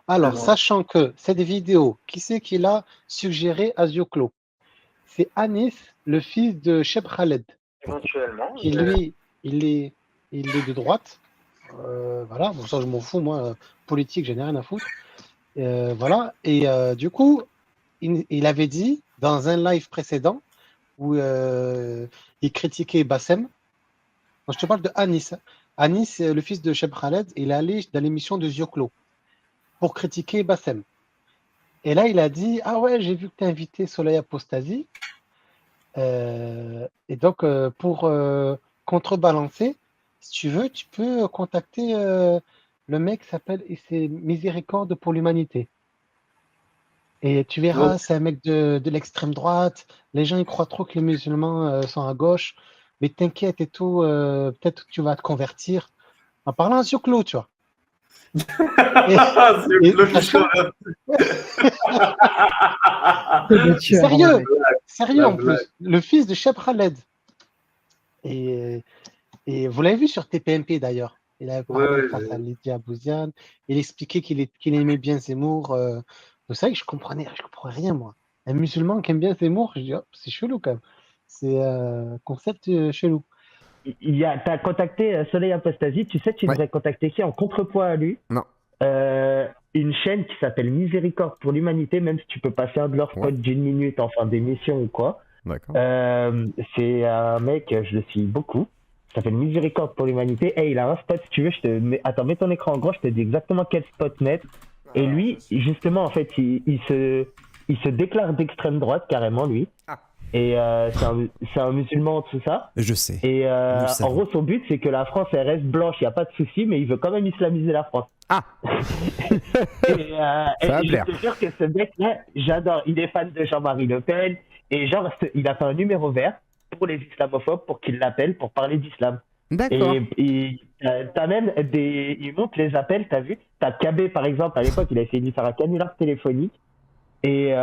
Alors, Dis-moi. sachant que cette vidéo, qui c'est qui l'a suggéré à Zioclo? C'est Anis, le fils de Cheb Khaled, Éventuellement. qui lui, il est, il est de droite. Voilà, bon, ça je m'en fous, moi, politique, je n'ai rien à foutre. Voilà, et du coup, il avait dit dans un live précédent où il critiquait Bassem. Non, je te parle de Anis. Anis, le fils de Cheb Khaled, il est allé dans l'émission de Zioclo pour critiquer Bassem. Et là, il a dit: ah ouais, j'ai vu que tu as invité Soleil Apostasy. Et donc, pour contrebalancer, si tu veux, tu peux contacter le mec qui s'appelle et c'est Miséricorde pour l'humanité. Et tu Ouais. verras, c'est un mec de l'extrême droite. Les gens ils croient trop que les musulmans sont à gauche. Mais t'inquiète et tout, peut-être que tu vas te convertir. En parlant à Zioclo, tu vois. Et, C'est et le sachant, Que de tueurs, sérieux, mec. sérieux La en blague. plus, le fils de Cheb Khaled. Et, et vous l'avez vu sur TPMP d'ailleurs. Il avait Ouais, parlé ouais, face à Lydia Bouziane. Il expliquait qu'il aimait bien Zemmour. Vous savez que je comprenais rien, moi. Un musulman qui aime bien Zemmour, je dis, hop, c'est chelou quand même. C'est un concept chelou. T'as contacté Soleil Apostasy, tu sais, tu Ouais. devrais contacter qui en contrepoids à lui? Non. Une chaîne qui s'appelle Miséricorde pour l'humanité, même si tu peux pas faire de leur spot Ouais. d'une minute en fin d'émission ou quoi. D'accord. C'est un mec, je le suis beaucoup. Ça s'appelle Miséricorde pour l'humanité. Et il a un spot, si tu veux, attends, mets ton écran en grand, je te dis exactement quel spot mettre. Et lui, justement, en fait, il se déclare d'extrême droite, carrément, lui. Ah. Et c'est un musulman, tout ça. Je sais. Et Nous en savons. gros, son but, c'est que la France, elle reste blanche, il n'y a pas de souci, mais il veut quand même islamiser la France. Ah. Et va je plaire. te jure que ce mec-là, j'adore. Il est fan de Jean-Marie Le Pen. Et genre, il a fait un numéro vert pour les islamophobes, pour qu'ils l'appellent, pour parler d'islam. D'accord. Et t'as même il monte les appels, t'as vu? T'as KB, par exemple, à l'époque, il a essayé de lui faire un canular téléphonique. Et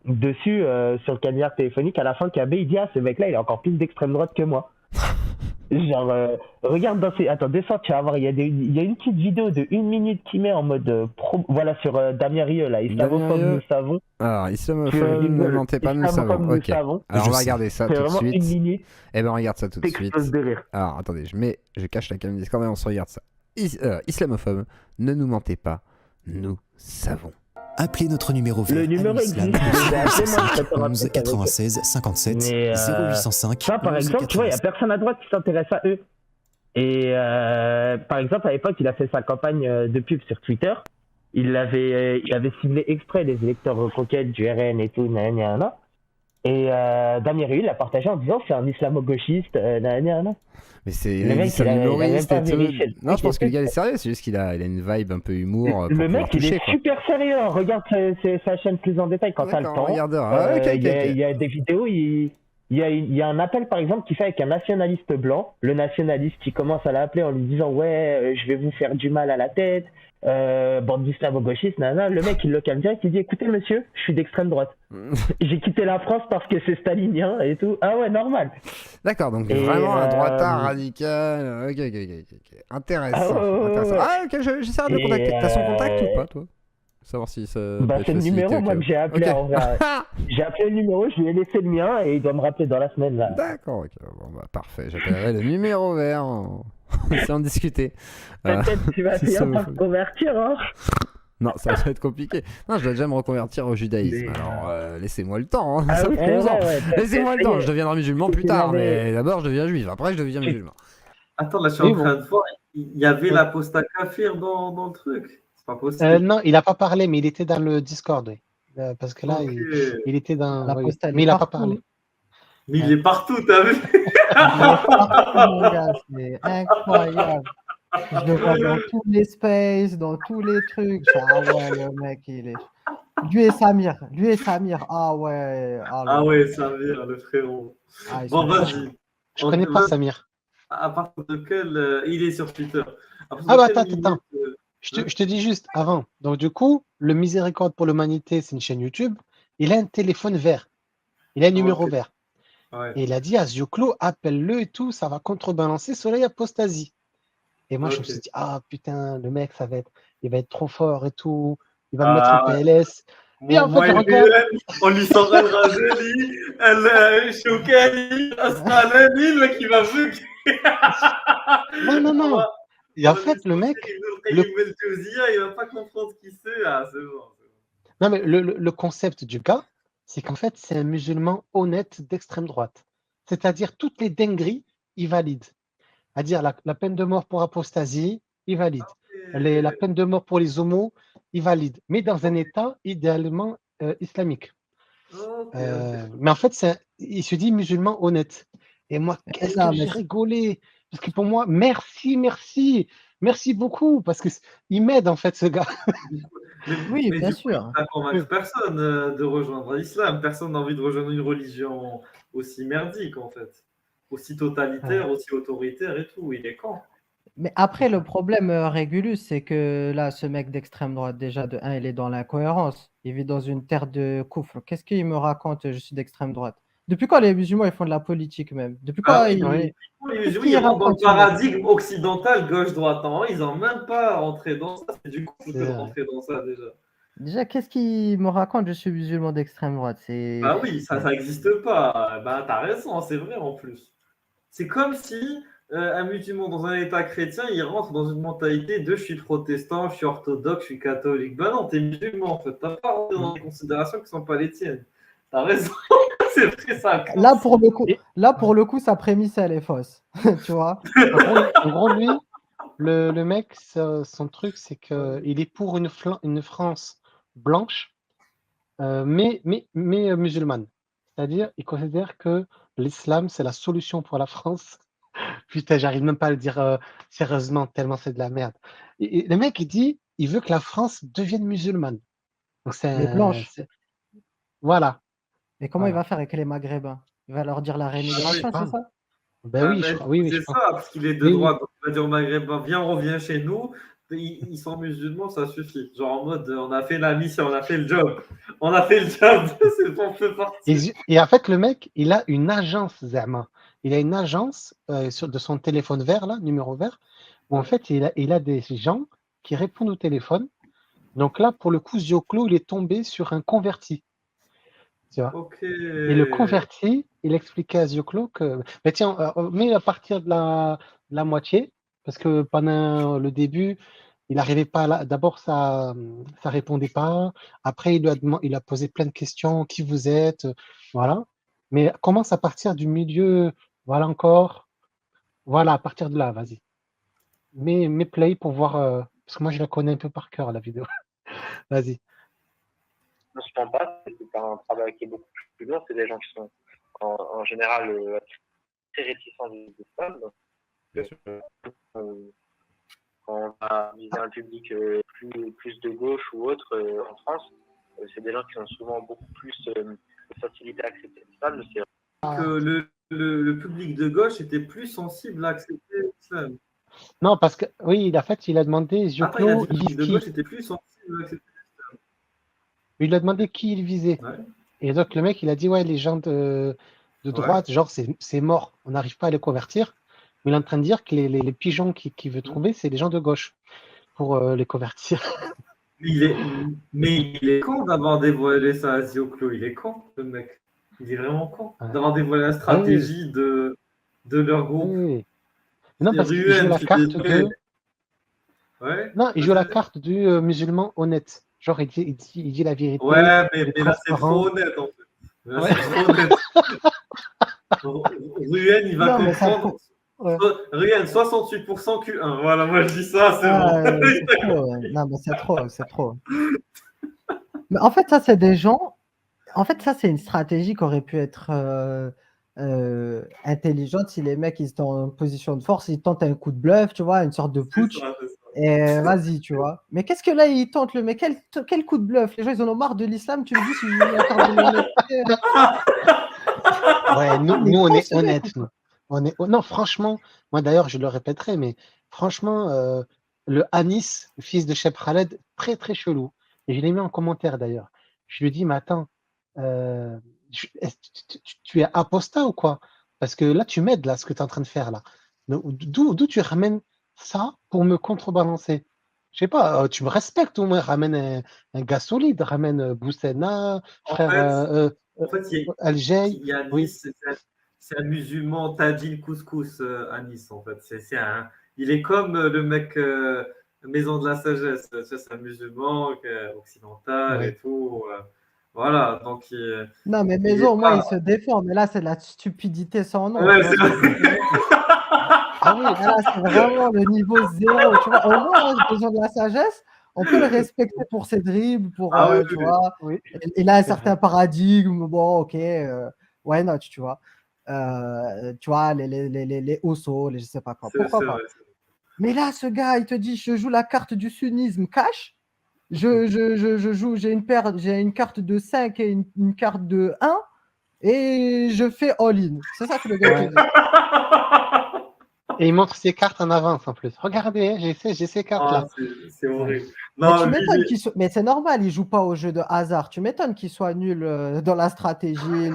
dessus, sur le canular téléphonique, à la fin, KB, il dit: ah, ce mec-là, il est encore plus d'extrême droite que moi. Genre, regarde dans ses... Attends, descends, tu vas voir, il y a une petite vidéo de 1 minute qui met en mode voilà, sur Damien Rieu, là, islamophobe, Damien Rieu. nous savons. Alors, islamophobe, ne mentez pas, nous Islamophobe, savons. nous Ok. savons. Alors, Je on va sais. regarder ça C'est tout de vraiment suite. 1 minute, Eh ben, on regarde ça tout de suite. t'exploses de rire. Alors, attendez, je cache la caméra Discord et on se regarde ça. Islamophobe, ne nous mentez pas, nous savons. Appelez notre numéro vert. Le numéro Islam, existe, je l'ai appelé, moi, je peux te 11 rappeler 96 57 Mais, 0805. Ça, par 11 exemple, tu vois, il n'y a 96. personne à droite qui s'intéresse à eux. Et par exemple, à l'époque, il a fait sa campagne de pub sur Twitter. Il avait ciblé exprès les électeurs reconquêtes du RN et tout, nanana. Et Damien Rieu l'a partagé en disant: c'est un islamo-gauchiste, nanana. Mais c'est Le mec, il a même humoriste pas et tout. vérifié le Non, je truc pense et que le tout. gars est sérieux, c'est juste qu'il a une vibe un peu humour pour Le pouvoir mec, il toucher, est quoi. super sérieux. Hein. Regarde sa chaîne plus en détail quand t'as le D'accord, temps. on regardera. Ok, Il y a des vidéos, il y a un appel par exemple qu'il fait avec un nationaliste blanc. Le nationaliste qui commence à l'appeler en lui disant: ouais, je vais vous faire du mal à la tête, bande d'islamo-gauchistes, nanana. Le mec, il le calme direct, il dit: écoutez monsieur, je suis d'extrême droite. J'ai quitté la France parce que c'est stalinien et tout. Ah ouais, normal. D'accord, donc Et, vraiment un droitard radical. Ok. Intéressant. Ah ouais. Intéressant. Ah, ok, j'essaierai de le Et, contacter. T'as son contact ou pas, toi? Savoir si ça. Bah, peut c'est le faciliter numéro, au moi, cas que où. j'ai appelé Ok. en vrai. J'ai appelé le numéro, je lui ai laissé le mien et il doit me rappeler dans la semaine là. D'accord, ok. Bon, bah, parfait. J'appellerai le numéro vert. C'est en discuter. Peut-être tu vas si finir ça vous par fait- te convertir, hein. Non, ça va être compliqué. Non, je dois déjà me reconvertir au judaïsme. Mais, Alors, laissez-moi le temps. Hein. Ah Ça oui, fait c'est 11 ans. vrai, ouais. Laissez-moi le temps. Je deviendrai musulman plus Tu tard. l'avais- Mais d'abord, je deviens juif. Après, je deviens musulman. Attends, là, je suis Oui, en bon. train de voir. Il y avait Oui. l'apostat kafir dans le truc. C'est pas possible. Non, il n'a pas parlé, mais il était dans le Discord, oui. Parce que là, Ok. il était dans. La oui, poste, elle mais est il n'a pas partout. parlé. Mais il est partout, t'as vu? Il est partout, mon gars, c'est incroyable. Je le vois dans tous les spaces, dans tous les trucs. Je fais, ah ouais, le mec, il est. Lui et Samir. Ah ouais. Ah ouais, Samir, le frérot. Ah, ils Bon, sont vas-y. Je connais pas Samir. À partir de quel. Il est sur Twitter. À partir Ah de bah quelle attends. minute, Je te dis juste avant. Donc du coup, le Miséricorde pour l'humanité, c'est une chaîne YouTube. Il a un téléphone vert. Il a un numéro ok. vert. Ouais. Et il a dit à Zioclo, appelle-le et tout, ça va contrebalancer Soleil Apostasy. Et moi, je me Ok. suis dit, ah putain, le mec, ça va être. il va être trop fort et tout, il va me mettre au Ah, PLS. Et en fait, moi, regarde, on lui sort El Razeli, El Choukani, Asqalani, le mec, il va bugger. non, non, On non. va, Et on en va lui fait, le sortir mec, Ibn le, al-Qayyim el-Jawziyya, il va pas comprendre qui c'est. Ah, c'est bon. non, mais le concept du gars, c'est qu'en fait, c'est un musulman honnête d'extrême droite. C'est-à-dire, toutes les dingueries, il valide. C'est-à-dire, la peine de mort pour apostasie, il valide. La peine de mort pour les homos, il valide. Mais dans un État idéalement islamique. Ok. Mais en fait, il se dit musulman honnête. Et moi, qu'est-ce que Non, mais j'ai rigolé. Parce que pour moi, merci beaucoup. Parce qu'il m'aide, en fait, ce gars. oui, Mais bien du coup, il sûr. va convaincre personne de rejoindre l'islam. Personne n'a envie de rejoindre une religion aussi merdique, en fait. Aussi totalitaire, aussi autoritaire et tout. Il est con. Mais après, le problème, Régulus, c'est que là, ce mec d'extrême droite, déjà, de un, il est dans l'incohérence. Il vit dans une terre de coufre. Qu'est-ce qu'il me raconte, je suis d'extrême droite? Depuis quand les musulmans, ils font de la politique même? Depuis Ah quand oui, ils... Oui. les Qu'est-ce musulmans, qu'il ils rentrent dans le raconte, ce mec? paradigme occidental, gauche-droite. Non, ils n'ont même pas rentré dans ça. C'est du coup que de C'est vrai. rentrer dans ça déjà. Déjà, qu'est-ce qu'il me raconte, je suis musulman d'extrême droite? C'est... Bah oui, ça n'existe pas. Bah t'as raison, c'est vrai en plus. C'est comme si un musulman dans un état chrétien, il rentre dans une mentalité de je suis protestant, je suis orthodoxe, je suis catholique. Bah non, t'es musulman en fait. T'as pas rentré dans des considérations qui sont pas les tiennes. T'as raison, c'est vrai ça. Là, pour le coup, Et- sa prémisse, elle est fausse. Tu vois? En gros, lui, le mec, son truc, c'est qu'il est pour une France blanche, mais musulmane. C'est-à-dire, il considère que l'islam, c'est la solution pour la France. Putain, j'arrive même pas à le dire sérieusement, tellement c'est de la merde. Et le mec, il dit, il veut que la France devienne musulmane. Donc Mais blanche. voilà, Mais comment il voilà. va faire avec les Maghrébins? Il va leur dire la Je sais rémigration, c'est pas. ça? Ben Ah, oui, ben, oui, c'est je ça, pense. parce qu'il est de Oui, oui. droite. Donc, il va dire aux Maghrébins, viens, on revient chez nous. Ils sont musulmans, ça suffit. Genre en mode, on a fait la mission, on a fait le job. On a fait le job, c'est bon, on fait partie. Et en fait, le mec, il a une agence, Zerma. Il a une agence de son téléphone vert, là, numéro vert, où en fait, il a des gens qui répondent au téléphone. Donc là, pour le coup, Zioclo, il est tombé sur un converti. Tu vois. Ok. Et le converti, il expliquait à Zioclo que, mais tiens, mets à partir de la moitié, parce que pendant le début, il n'arrivait pas là. D'abord, ça répondait pas. Après, il a posé plein de questions. Qui vous êtes? Voilà. Mais commence à partir du milieu. Voilà encore. Voilà, à partir de là, vas-y. Mets play pour voir. Parce que moi, je la connais un peu par cœur, la vidéo. Vas-y. On se ment pas, c'est un travail qui est beaucoup plus lourd. C'est des gens qui sont en général très réticents des femmes. Quand on va viser un public plus de gauche ou autre en France, c'est des gens qui ont souvent beaucoup plus de facilité à accepter l'islam. Que le public de gauche était plus sensible à accepter l'islam. Non, parce que, oui, en fait, il a demandé Attends, il a Zioclo, dit que le il public vise de qui? gauche était plus sensible à accepter Il lui a demandé qui il visait. Ouais. Et donc, le mec, il a dit, ouais, les gens de droite, genre, c'est mort. On n'arrive pas à les convertir. Mais il est en train de dire que les pigeons qu'il veut trouver, c'est les gens de gauche pour les convertir. Mais il est con d'avoir dévoilé ça à Zioclo. Il est con, le mec. Il est vraiment con Ouais. d'avoir dévoilé la stratégie de leur groupe. Oui. Non, parce qu'il Ruel, joue la je suis carte désolé. de. Ouais. Non, il joue la carte du musulman honnête. Genre, il dit la vérité. Ouais, il est mais là, c'est transparent. trop honnête, en fait. Là, Ouais. c'est trop honnête. Ruel, il va Non, mais ça comprendre. Ouais. Ruel, 68% Q1. Voilà, moi, je dis ça, c'est Ah, bon. c'est trop. Non, mais c'est trop. Mais en fait, ça, c'est des gens. En fait, ça, c'est une stratégie qui aurait pu être intelligente si les mecs ils étaient en position de force, ils tentent un coup de bluff, tu vois, une sorte de putsch. C'est ça. Et vas-y, tu vois. Mais qu'est-ce que là, ils tentent le mec? Quel coup de bluff? Les gens, ils en ont marre de l'islam, tu me dis si je encore de l'honnêteté. Ouais, Mais nous, on con, est ce mec, honnêtes. Nous. Non, franchement, moi d'ailleurs, je le répéterai, mais franchement, le Anis, le fils de Cheb Khaled, très très chelou. Et je l'ai mis en commentaire d'ailleurs. Je lui ai dit, mais attends, tu es apostat ou quoi? Parce que là, tu m'aides, là, ce que tu es en train de faire là. D'où tu ramènes ça pour me contrebalancer? Je sais pas, tu me respectes au moins, ramène un gars solide, ramène Boussena, En frère fait, en fait, Algey, il y a oui, Nice, c'est un musulman Tadjil Couscous à Nice, en fait. Il est comme le mec Maison de la Sagesse. Tu sais, c'est un musulman occidental oui. et tout. Voilà, donc Non, mais il est Maison, moi, pas. il se défend. Mais là, c'est de la stupidité sans nom. Ouais, Tu vois c'est ce que je veux dire? Ah oui, Ah là, c'est vraiment le niveau zéro. Tu vois, au moins, hein, Maison de la Sagesse, on peut le respecter pour ses dribbles, pour, Ah oui, tu oui. vois. oui, Il a un c'est certain vrai. paradigme. Bon, ok, why not, tu vois. Tu vois, les Osso, les je sais pas quoi. Pourquoi C'est pas? vrai. Mais là, ce gars, il te dit, je joue la carte du sunnisme cash. Je joue, j'ai une carte de 5 et une carte de 1 et je fais all-in. C'est ça que le gars il te Ouais. dit. Et il montre ses cartes en avance en plus. Regardez, hein, j'ai ces Ah, cartes-là. c'est Ouais. horrible. Mais Non, tu lui, m'étonnes qu'il soit. Mais c'est normal, il joue pas au jeu de hasard. Tu m'étonnes qu'il soit nul dans la stratégie,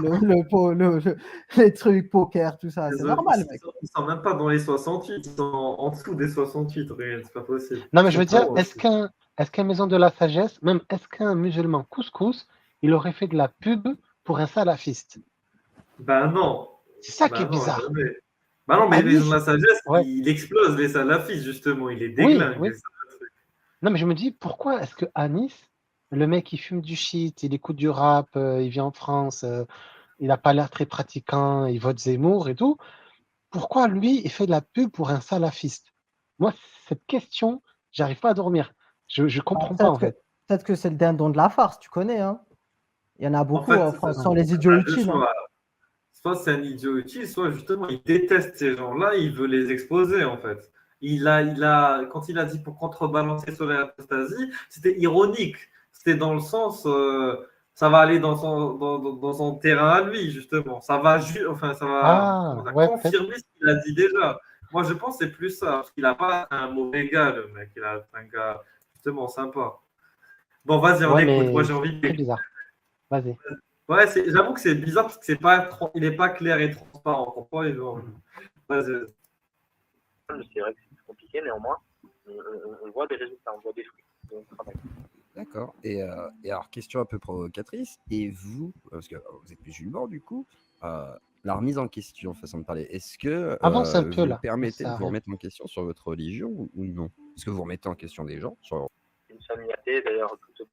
les trucs, poker, tout ça. C'est normal, mec. ils sont même pas dans les 68, ils sont en dessous des 68, Réel, c'est pas possible. Non, Ils mais je sont veux dire, trop. est-ce qu'un Maison de la Sagesse, même est-ce qu'un musulman couscous, il aurait fait de la pub pour un salafiste? Ben non. C'est ça qui est Ben non, bizarre. jamais. Ben non, mais les gens de Anis, la sagesse, ouais, il explose les salafistes, justement. Il les oui, déglingue. oui. Non, mais je me dis, pourquoi est-ce que Anis, le mec, il fume du shit, il écoute du rap, il vit en France, il n'a pas l'air très pratiquant, il vote Zemmour et tout. Pourquoi lui, il fait de la pub pour un salafiste? Moi, cette question, j'arrive pas à dormir. Je Ah, comprends pas, en fait. peut-être que c'est le dindon de la farce, tu connais, hein. Il y en a En beaucoup fait, en France, sont les idiots a deux utiles, hein. choix. Soit c'est un idiot utile, soit justement, il déteste ces gens-là, il veut les exposer, en fait. Quand il a dit pour contrebalancer sur l'apostasie, c'était ironique. C'était dans le sens, ça va aller dans son terrain à lui, justement. Ça va Ah, comment dire, ouais, peut-être. confirmer ce qu'il a dit déjà. Moi, je pense que c'est plus ça, parce qu'il n'a pas un mauvais gars, le mec. Il a un gars, justement, sympa. Bon, vas-y, on Ouais, écoute. Moi, mais j'ai c'est envie de. très bizarre. Vas-y. Ouais, j'avoue que c'est bizarre parce que il est pas clair et transparent. Pourquoi ils ont. Vas-y. C'est vrai que c'est compliqué, néanmoins, on voit des résultats, on voit des fruits de notre travail. D'accord. Et alors, question un peu provocatrice. Et vous, parce que vous êtes musulman du coup, la remise en question, façon de parler, est-ce que Avance un peu, vous là. permettez Ça de vous arrive. remettre en question sur votre religion ou non? Est-ce que vous remettez en question des gens sur... Une famille athée, d'ailleurs plutôt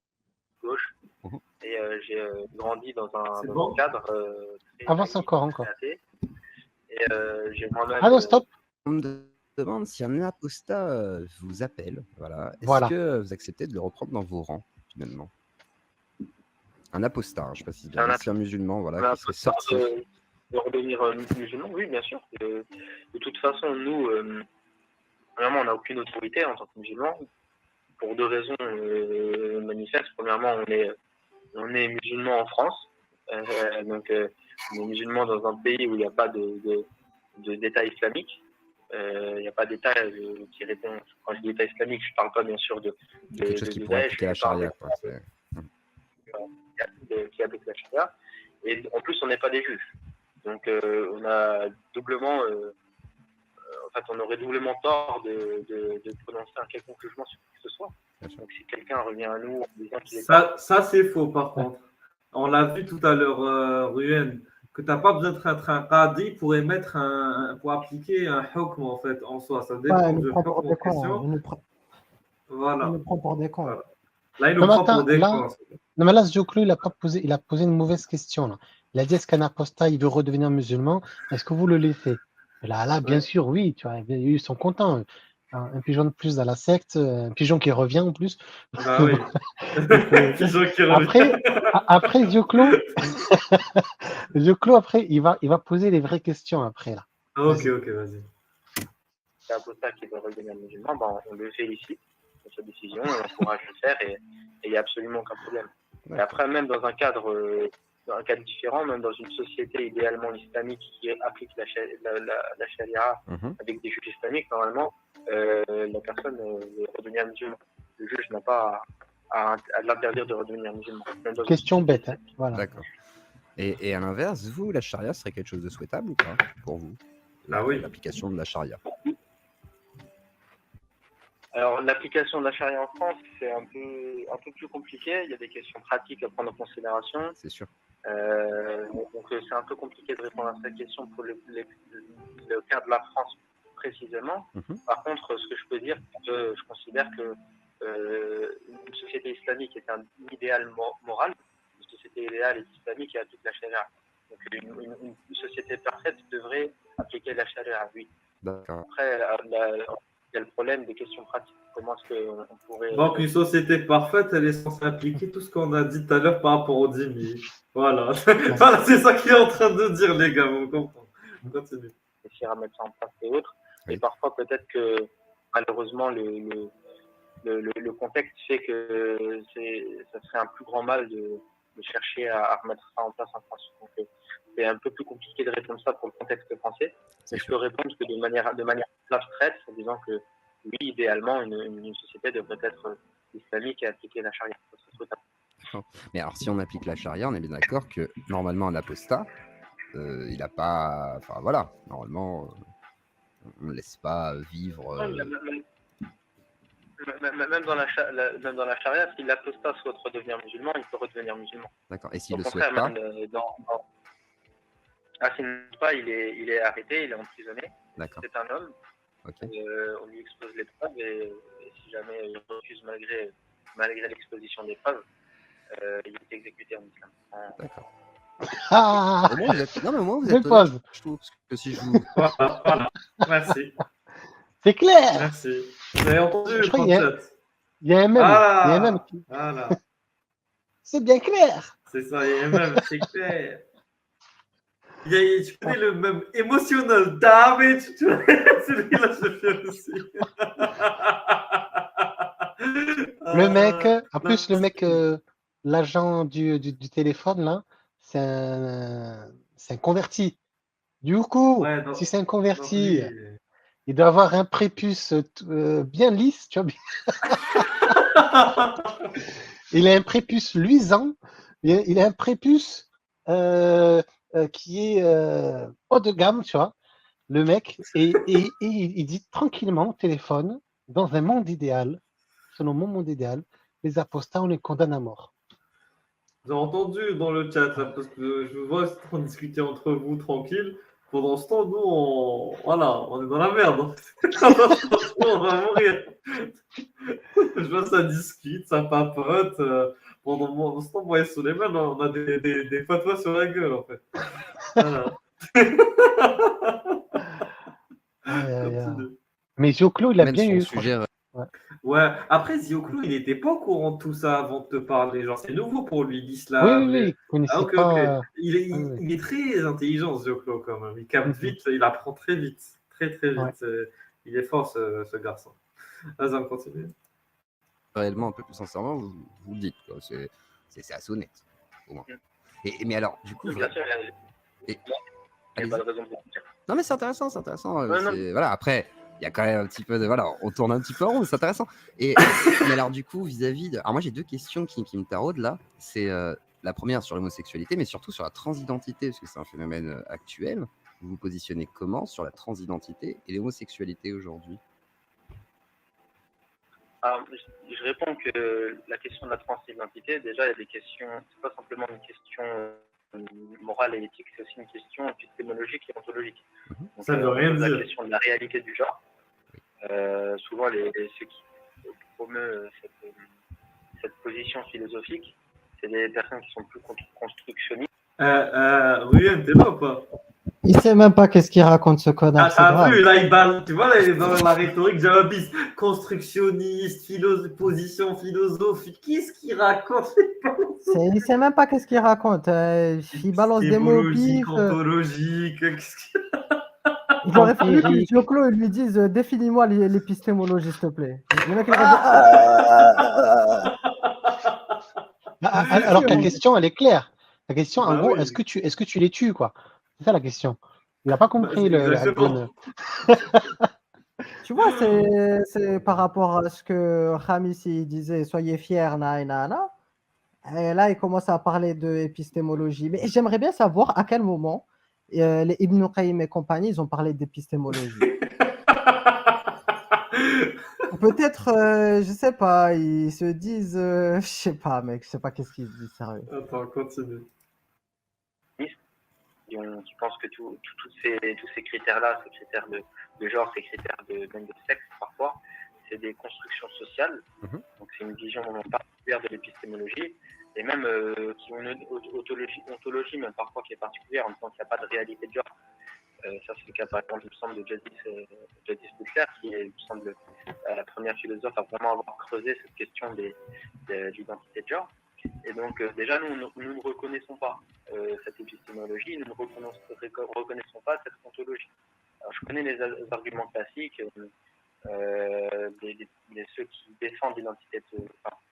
gauche, Mhm. et j'ai grandi dans C'est un bon. cadre très Avance laïque, encore. très athée, et j'ai moi-même. Ah non, stop. On me demande si un apostat vous appelle. Voilà. Est-ce Voilà. que vous acceptez de le reprendre dans vos rangs, finalement? Un apostat, hein, je précise bien. Un Si un musulman, voilà, un qui serait sorti. de redevenir musulman, oui, bien sûr. De toute façon, nous, premièrement, on n'a aucune autorité en tant que musulman, pour deux raisons manifestes. Premièrement, on est musulman en France, donc on est musulman dans un pays où il n'y a pas d'État islamique. Il n'y a pas d'État qui répond. Quand je dis État islamique, je ne parle pas bien sûr de Quelque chose qui pourrait Daesh, appliquer la je parle charia. Quoi. qui applique la charia. Et en plus, on n'est pas des juges. Donc on a doublement, en fait, on aurait doublement tort de prononcer un quelconque jugement sur qui que ce soit. Donc si quelqu'un revient à nous en disant qu'il est Ça c'est faux, par contre. On l'a vu tout à l'heure, Ruyen, que tu n'as pas besoin d'être un qadi pour pour appliquer un hukm, en fait, en soi. Ça Ouais, dépend il nous du prend hukm pour en des cons. question. Il Voilà. nous prend pour des cons. Voilà. Là, il Non, nous mais prend attends, pour des là, cons. non, mais là, Zoclo, il a posé une mauvaise question, là. Il a dit, est-ce qu'un apostat, il veut redevenir musulman? Est-ce que vous le laissez? Là, bien Ouais. sûr, oui, tu vois, ils sont contents. Un pigeon de plus dans la secte, un pigeon qui revient en plus. Bah oui. Donc, Pigeon qui revient. après Zoclo, après, il va poser les vraies questions après, là. Ok, Vas-y. ok, vas-y. un apostat qui veut redevenir musulman, ben, on le félicite pour sa décision, on encourage à le faire et il n'y a absolument aucun problème. Et après, même dans un cadre différent, même dans une société idéalement islamique qui applique la charia avec des juges islamiques, normalement, la personne veut redevenir musulman. Le juge n'a pas à l'interdire de redevenir musulman. Question bête, hein. Voilà. D'accord. Et à l'inverse, vous, la charia serait quelque chose de souhaitable ou pas pour vous? Ah oui. L'application de la charia. Alors, l'application de la charia en France, c'est un peu plus compliqué. Il y a des questions pratiques à prendre en considération. C'est sûr. Donc, c'est un peu compliqué de répondre à cette question pour le cas de la France précisément. Par contre, ce que je peux dire, c'est que je considère que une société islamique est un idéal moral. Une société idéale est islamique et applique la charia. Donc, une société parfaite devrait appliquer la charia, oui. D'accord. Après, il y a le problème des questions pratiques. Comment est-ce qu'on pourrait... Donc, une société parfaite, elle est censée appliquer tout ce qu'on a dit tout à l'heure par rapport aux 10 000. Voilà. Voilà, c'est ça qu'il est en train de dire, les gars. Vous comprenez. Continue. Réussir à mettre ça en place et autres. Oui. Et parfois, peut-être que, malheureusement, le contexte fait que ça serait un plus grand mal de chercher à remettre ça en place en France. Donc, c'est un peu plus compliqué de répondre ça pour le contexte français. Mais je peux répondre que de manière abstraite, en disant que oui, idéalement, une société devrait être islamique et appliquer la charia. Ça serait souhaitable. Mais alors, si on applique la charia, on est bien d'accord que normalement, un apostat, il n'a pas. Enfin, voilà, normalement, on ne laisse pas vivre. Même dans la charia, si l'apostat souhaite redevenir musulman, il peut redevenir musulman. D'accord. Et s'il Au ne le contraire, souhaite pas, même s'il ne souhaite pas, il est arrêté, il est emprisonné. d'accord. C'est un homme. Ok. On lui expose les preuves et si jamais il refuse malgré l'exposition des preuves, il est exécuté en islam. D'accord. Ah, Au moins, vous êtes... Non, mais au moins, vous je êtes pose. honnête, je trouve. Parce que si je vous. Voilà. Merci. C'est clair. Merci. Vous avez entendu Je le crois qu'il y a- chat. Il y a un même. Ah, Il y a un même qui- voilà. C'est bien clair. C'est ça, il y a un même, c'est clair. Tu connais le même émotionnel damage, tu vois, celui-là, je le fais aussi. Le mec, en non, plus, le mec, l'agent du téléphone, là, c'est un converti. Du coup, Ouais, donc- si c'est un donc converti, lui- il doit avoir un prépuce bien lisse, tu vois. Il a un prépuce luisant, il a un prépuce qui est haut de gamme, tu vois, le mec, et il dit tranquillement au téléphone, dans un monde idéal, selon mon monde idéal, les apostats, on les condamne à mort. J'ai entendu dans le chat, là, parce que je vois en train de discuter entre vous tranquille. Pendant ce temps, nous, on est dans la merde. On va mourir. Je vois, ça discute, ça papote. Pendant ce temps, moi et Suleiman, on a des fatwas sur la gueule, en fait. Voilà. Continue. Mais Joclo, il a Mène bien son eu. sujet. Ouais, après, Zioclo, il n'était pas au courant de tout ça avant de te parler. Genre, c'est nouveau pour lui, Oui, l'islam. il connaissait Ah, ok, pas. ok. Il est très intelligent, Zioclo, quand même. Il capte vite, il apprend très vite. Très, très vite. Ouais. Il est fort, ce garçon. Vas-y, on continue. Réellement, un peu plus sincèrement, vous le dites. Quoi. C'est assez honnête. Au moins. Mais alors, du coup. Bien sûr, il n'y a pas de raison de le dire. Non, mais c'est intéressant, c'est intéressant. Ouais, non. Voilà, après, il y a quand même un petit peu de. Voilà, on tourne un petit peu en rond, c'est intéressant. Mais alors, du coup, vis-à-vis de. Alors, moi, j'ai deux questions qui me taraudent là. C'est la première sur l'homosexualité, mais surtout sur la transidentité, parce que c'est un phénomène actuel. Vous vous positionnez comment sur la transidentité et l'homosexualité aujourd'hui? Alors, je réponds que la question de la transidentité, déjà, il y a des questions, c'est pas simplement une question morale et éthique, c'est aussi une question épistémologique et ontologique. Donc, Ça veut rien la dire. question de la réalité du genre. Souvent, ceux qui promeuvent cette position philosophique, c'est des personnes qui sont plus constructionnistes. Ruyen, t'es là ou pas? Il sait même pas qu'est-ce qu'il raconte ce Ah, connard, c'est t'as grave. vu, là, il balance, tu vois, là, il est dans la rhétorique jalabiste, constructionniste, position philosophique. Qu'est-ce qu'il raconte? Il sait même pas qu'est-ce qu'il raconte. Il balance des mots au Émologique, pif. ontologique. Qu'est-ce qu'il- Il aurait fallu que Empirique. Dioclo il lui dise définis-moi l'épistémologie, s'il te plaît. Le mec, il aurait Alors que la question, elle est claire. La question, en Bah gros, oui. est-ce que tu les tues, quoi? C'est ça la question. Il n'a pas compris c'est la exactement. bonne. Tu vois, c'est par rapport à ce que Khamis il disait, soyez fiers, na. Et là, il commence à parler de épistémologie. Mais j'aimerais bien savoir à quel moment les Ibn Qayyim et compagnie, ils ont parlé d'épistémologie. Peut-être, je sais pas, ils se disent, je sais pas, mec, je sais pas qu'est-ce qu'ils se disent, sérieux. Attends, continue. Qui pensent que tous ces critères-là, ces critères de genre, ces critères même de sexe, parfois, c'est des constructions sociales. Donc, c'est une vision particulière de l'épistémologie, et même qui ont une ontologie même parfois qui est particulière, en disant qu'il n'y a pas de réalité de genre. Ça, c'est le cas, par exemple, il me semble, de Jadis Butler, qui est, il me semble, la première philosophe à vraiment avoir creusé cette question de l'identité de genre. Et donc, déjà, nous ne reconnaissons pas cette épistémologie, nous ne reconnaissons pas cette ontologie. Alors, je connais les arguments classiques, ceux qui défendent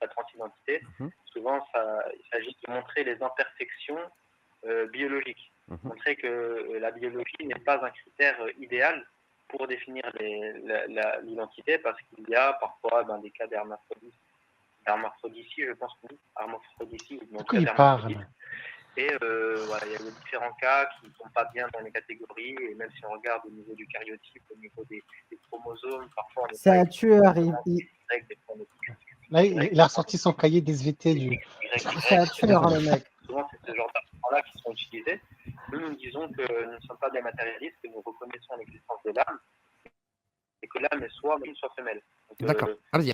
la transidentité. Souvent, il s'agit de montrer les imperfections biologiques. Montrer que la biologie n'est pas un critère idéal pour définir l'identité, parce qu'il y a parfois des cas d'hermaphroditie, je pense que oui, hermaphroditie, ou Pourquoi il parle? Et voilà, il y a différents cas qui ne sont pas bien dans les catégories, et même si on regarde au niveau du karyotype, au niveau des chromosomes, parfois on est C'est un tueur, Là, il a ressorti son cahier d'SVT du. c'est un tueur, le mec. Souvent, c'est ce genre d'arguments-là qui sont utilisés. Nous disons que nous ne sommes pas des matérialistes, que nous reconnaissons l'existence de l'âme, et que l'âme est soit masculine, soit femelle. D'accord. Ah, vas-y.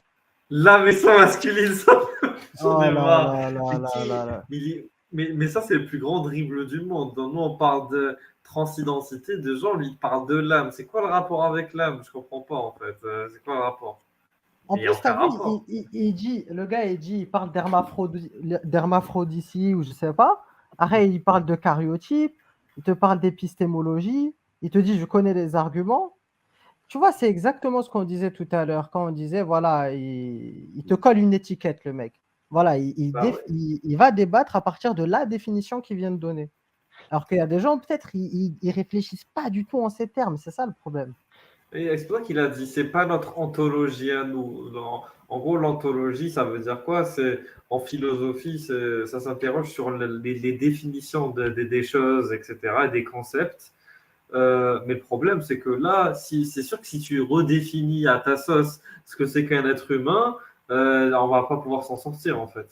L'âme est soit masculine, soit Oh là là là là là. Mais ça, c'est le plus grand dribble du monde. Nous, on parle de transidentité, de gens, lui, il parle de l'âme. C'est quoi le rapport avec l'âme? Je comprends pas, en fait. C'est quoi le rapport? En Il y a plus, t'as aucun vu, rapport. il dit, le gars, il parle d'hermaphrodistie ou je sais pas. Après, il parle de karyotype, il te parle d'épistémologie, il te dit, je connais les arguments. Tu vois, c'est exactement ce qu'on disait tout à l'heure, quand on disait, voilà, il te colle une étiquette, le mec. Voilà, il va débattre à partir de la définition qu'il vient de donner. Alors qu'il y a des gens, peut-être, ils réfléchissent pas du tout en ces termes, c'est ça le problème. Et c'est pour ça qu'il a dit, c'est pas notre ontologie à nous. En gros, l'ontologie, ça veut dire quoi? C'est en philosophie, ça s'interroge sur les définitions des choses, etc., et des concepts. Mais le problème, c'est que là, c'est sûr que si tu redéfinis à ta sauce ce que c'est qu'un être humain, on va pas pouvoir s'en sortir, en fait.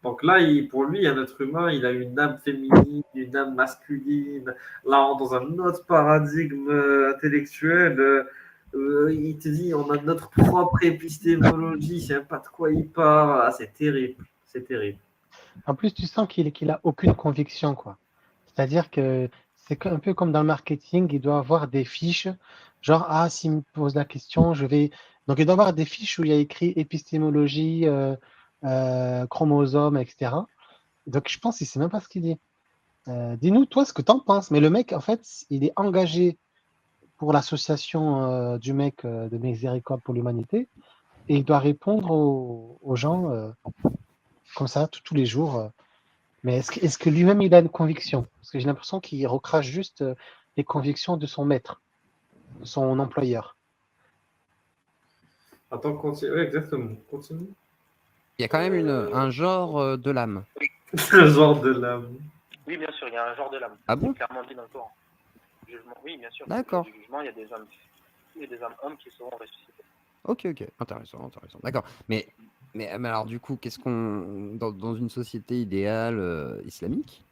Donc là, pour lui, un être humain, il a une âme féminine, une âme masculine. Là, on est dans un autre paradigme intellectuel. Il te dit, on a notre propre épistémologie, je ne sais pas de quoi il parle. Ah, c'est terrible, c'est terrible. En plus, tu sens qu'il a aucune conviction, quoi. C'est-à-dire que c'est un peu comme dans le marketing, il doit avoir des fiches, genre, ah, s'il me pose la question, je vais. Donc, il doit avoir des fiches où il y a écrit épistémologie, chromosome, etc. Donc, je pense qu'il ne sait même pas ce qu'il dit. Dis-nous, toi, ce que tu en penses. Mais le mec, en fait, il est engagé pour l'association du mec de Miséricorde pour l'humanité et il doit répondre aux gens comme ça tous les jours. Mais est-ce que lui-même il a une conviction? Parce que j'ai l'impression qu'il recrache juste les convictions de son maître, de son employeur. Attends, continue. Oui, exactement. Continue. Il y a quand même un genre de l'âme. Un genre de l'âme. Oui, bien sûr, il y a un genre de l'âme. Ah bon? C'est clairement dit dans le Coran. Jugement, oui, bien sûr. D'accord. Au jugement, il y a des âmes hommes qui seront ressuscités. Ok, intéressant. D'accord. Mais alors du coup, qu'est-ce qu'on dans une société idéale islamique,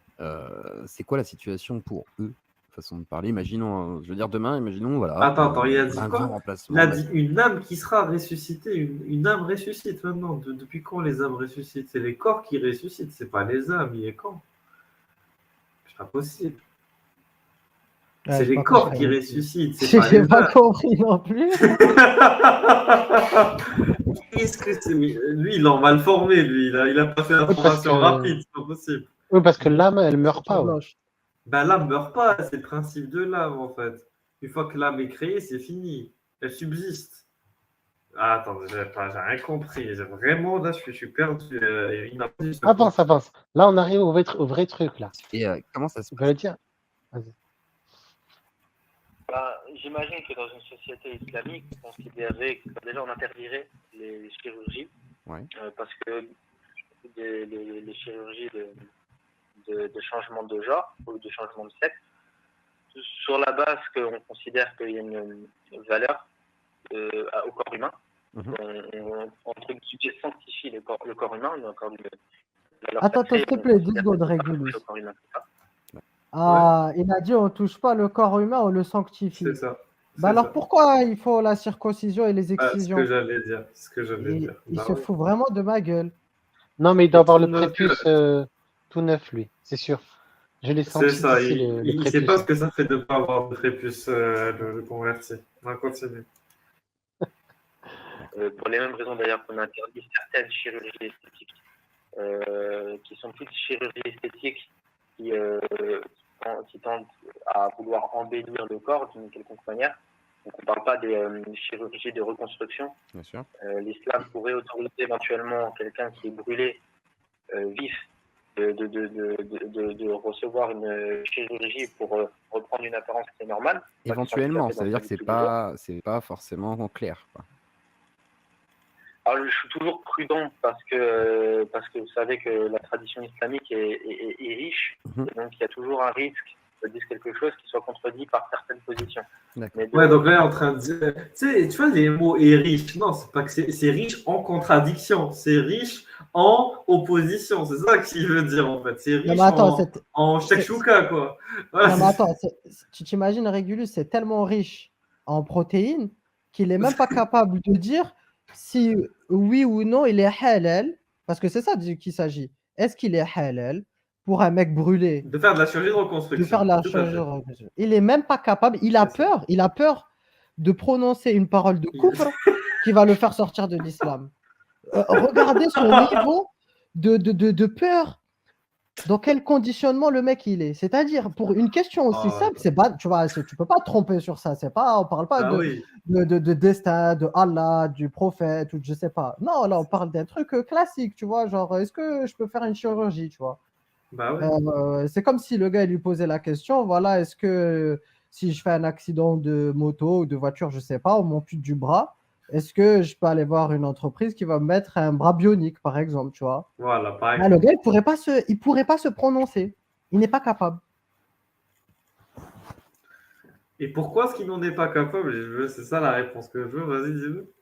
c'est quoi la situation pour eux, façon de parler? Imaginons, je veux dire demain, imaginons voilà. Attends, il a dit un quoi? grand remplacement. Il a dit une âme qui sera ressuscitée. Une âme ressuscite maintenant. Depuis quand les âmes ressuscitent? C'est les corps qui ressuscitent, c'est pas les âmes. Il est quand? C'est pas possible. C'est les corps qui ressuscitent, c'est pas les âmes. J'ai pas compris non plus. Qu'est-ce que c'est? Lui, il l'a mal formé, lui. Il a pas fait la formation rapide, c'est pas possible. Oui, parce que l'âme, elle meurt pas. Ouais. Ben, l'âme meurt pas, c'est le principe de l'âme, en fait. Une fois que l'âme est créée, c'est fini. Elle subsiste. Ah, attends, j'ai rien compris. Vraiment, là, je suis perdu. Avance. Là, on arrive au vrai truc, là. Et comment ça se passe? Je vais le dire. Vas-y. J'imagine que dans une société islamique, on considérerait que déjà on interdirait les chirurgies, parce que les chirurgies de changement de genre ou de changement de sexe, sur la base qu'on considère qu'il y a une valeur au corps humain, Mhm. Entre guillemets, sanctifie le corps humain. On a encore Attends, s'il te plaît, 10 secondes, Régulus. Ah, il a dit on touche pas le corps humain, on le C'est sanctifie. ça. Bah C'est alors ça. pourquoi il faut la circoncision et les Ah, ce que excisions? j'allais dire. Ce que j'allais Il, dire. il Bah se oui. fout vraiment de ma gueule. Non, mais il doit C'est avoir tout le neuf, prépuce tout neuf, lui, c'est sûr. Je l'ai C'est senti ça. d'ici le Il sait pas prépuce. ce que ça fait de ne pas avoir de prépuce, le converti. On continue. Pour les mêmes raisons d'ailleurs qu'on interdit certaines chirurgies esthétiques, qui sont toutes chirurgies esthétiques qui tendent à vouloir embellir le corps d'une quelconque manière. Donc on ne parle pas des chirurgies de reconstruction. Bien sûr. L'islam pourrait autoriser éventuellement quelqu'un qui est brûlé vif de recevoir une chirurgie pour reprendre une apparence qui est normale. Éventuellement, ça veut dire que c'est pas forcément clair, quoi. Alors, je suis toujours prudent parce que vous savez que la tradition islamique est riche, et donc il y a toujours un risque de dire quelque chose qui soit contredit par certaines positions. Ouais, donc là, il est en train de dire. Tu vois, les mots est riche. Non, c'est pas que c'est riche en contradiction. C'est riche en opposition. C'est ça qu'il veut dire, en fait. C'est riche en shakshuka, quoi. Voilà, non, mais attends, tu t'imagines, Régulus, c'est tellement riche en protéines qu'il n'est même pas capable de dire si oui ou non il est halal, parce que c'est ça qu'il s'agit. Est-ce qu'il est halal pour un mec brûlé de faire de la chirurgie de reconstruction. de faire de la chirurgie de reconstruction? Il n'est même pas capable, il a peur de prononcer une parole de kufr qui va le faire sortir de l'islam. Regardez son niveau de peur. Dans quel conditionnement le mec il est? C'est-à-dire, pour une question aussi simple, c'est pas, tu vois, tu peux pas te tromper sur ça. C'est pas, on parle pas de destin, de Allah, du prophète, ou je sais pas. Non, là, on parle d'un truc classique, tu vois, genre, est-ce que je peux faire une chirurgie, tu vois? Bah oui. C'est comme si le gars il lui posait la question, voilà, est-ce que si je fais un accident de moto ou de voiture, je sais pas, on m'ampute du bras, est-ce que je peux aller voir une entreprise qui va me mettre un bras bionique, par exemple, tu vois? Voilà, par exemple. Le gars, il pourrait pas se prononcer. Il n'est pas capable. Et pourquoi est-ce qu'il n'en est pas capable? C'est ça la réponse que je veux. Vas-y, dis-le.